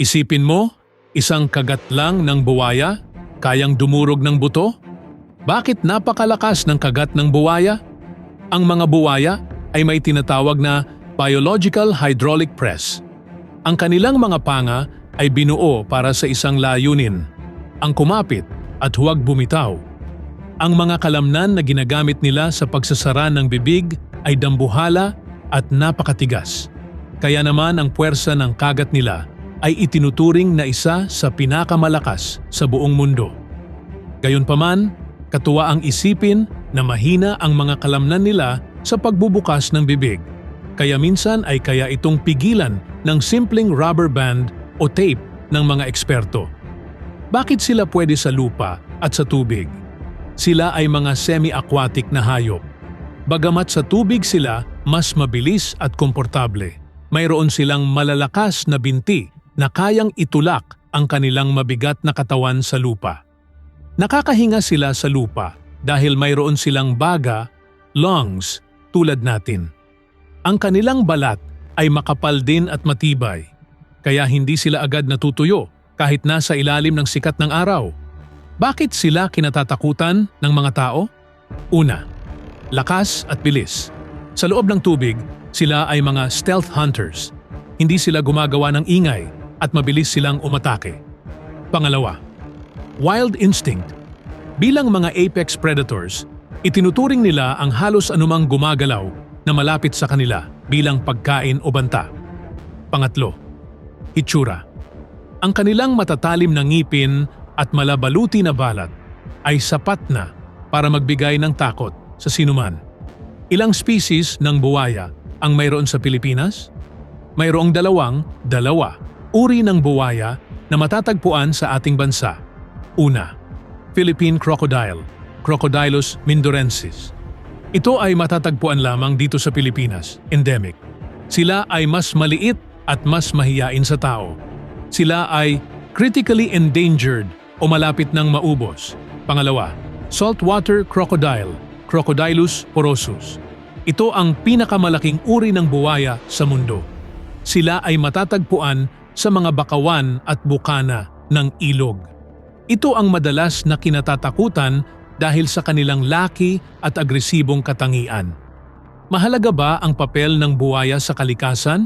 Isipin mo, isang kagat lang ng buwaya, kayang dumurog ng buto? Bakit napakalakas ng kagat ng buwaya? Ang mga buwaya ay may tinatawag na biological hydraulic press. Ang kanilang mga panga ay binuo para sa isang layunin, ang kumapit at huwag bumitaw. Ang mga kalamnan na ginagamit nila sa pagsasara ng bibig ay dambuhala at napakatigas. Kaya naman ang puwersa ng kagat nila ay itinuturing na isa sa pinakamalakas sa buong mundo. Gayunpaman, katuwa ang isipin na mahina ang mga kalamnan nila sa pagbubukas ng bibig. Kaya minsan ay kaya itong pigilan ng simpleng rubber band o tape ng mga eksperto. Bakit sila pwede sa lupa at sa tubig? Sila ay mga semi-aquatic na hayop. Bagamat sa tubig sila mas mabilis at komportable, mayroon silang malalakas na binti na kayang itulak ang kanilang mabigat na katawan sa lupa. Nakakahinga sila sa lupa dahil mayroon silang baga, lungs, tulad natin. Ang kanilang balat ay makapal din at matibay, kaya hindi sila agad natutuyo kahit nasa ilalim ng sikat ng araw. Bakit sila kinatatakutan ng mga tao? Una, lakas at bilis. Sa loob ng tubig, sila ay mga stealth hunters. Hindi sila gumagawa ng ingay at mabilis silang umatake. Pangalawa, wild instinct. Bilang mga apex predators, itinuturing nila ang halos anumang gumagalaw na malapit sa kanila bilang pagkain o banta. Pangatlo, hitsura. Ang kanilang matatalim na ngipin at malabaluti na balat ay sapat na para magbigay ng takot sa sinuman. Ilang species ng buwaya ang mayroon sa Pilipinas? Mayroong dalawa uri ng buwaya na matatagpuan sa ating bansa. Una, Philippine crocodile, Crocodylus mindorensis. Ito ay matatagpuan lamang dito sa Pilipinas, endemic. Sila ay mas maliit at mas mahiyain sa tao. Sila ay critically endangered o malapit ng maubos. Pangalawa, saltwater crocodile, Crocodylus porosus. Ito ang pinakamalaking uri ng buwaya sa mundo. Sila ay matatagpuan sa mga bakawan at bukana ng ilog. Ito ang madalas na kinatatakutan dahil sa kanilang laki at agresibong katangian. Mahalaga ba ang papel ng buwaya sa kalikasan?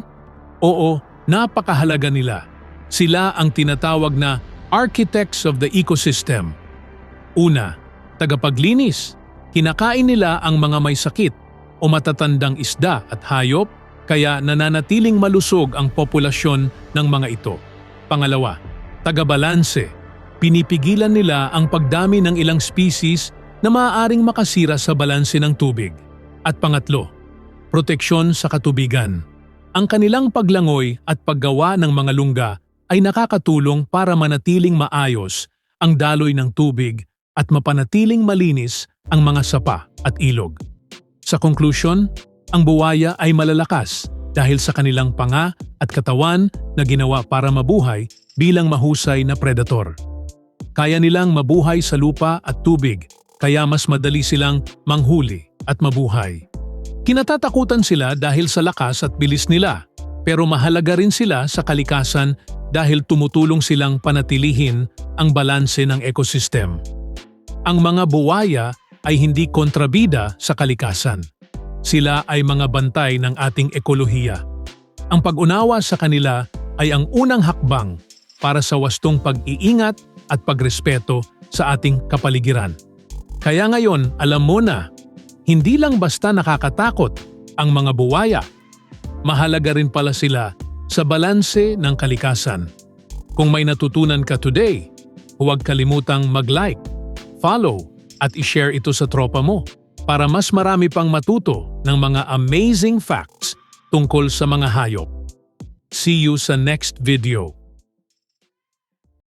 Oo, napakahalaga nila. Sila ang tinatawag na architects of the ecosystem. Una, tagapaglinis. Kinakain nila ang mga may sakit o matatandang isda at hayop, kaya nananatiling malusog ang populasyon ng mga ito. Pangalawa, tagabalanse. Pinipigilan nila ang pagdami ng ilang species na maaaring makasira sa balanse ng tubig. At pangatlo, proteksyon sa katubigan. Ang kanilang paglangoy at paggawa ng mga lungga ay nakakatulong para manatiling maayos ang daloy ng tubig at mapanatiling malinis ang mga sapa at ilog. Sa conclusion, ang buwaya ay malalakas dahil sa kanilang panga at katawan na ginawa para mabuhay bilang mahusay na predator. Kaya nilang mabuhay sa lupa at tubig, kaya mas madali silang manghuli at mabuhay. Kinatatakutan sila dahil sa lakas at bilis nila, pero mahalaga rin sila sa kalikasan dahil tumutulong silang panatilihin ang balanse ng ekosistem. Ang mga buwaya ay hindi kontrabida sa kalikasan. Sila ay mga bantay ng ating ekolohiya. Ang pag-unawa sa kanila ay ang unang hakbang para sa wastong pag-iingat at pagrespeto sa ating kapaligiran. Kaya ngayon, alam mo na, hindi lang basta nakakatakot ang mga buwaya. Mahalaga rin pala sila sa balanse ng kalikasan. Kung may natutunan ka today, huwag kalimutang mag-like, follow, at i-share ito sa tropa mo para mas marami pang matuto ng mga amazing facts tungkol sa mga hayop. See you sa next video.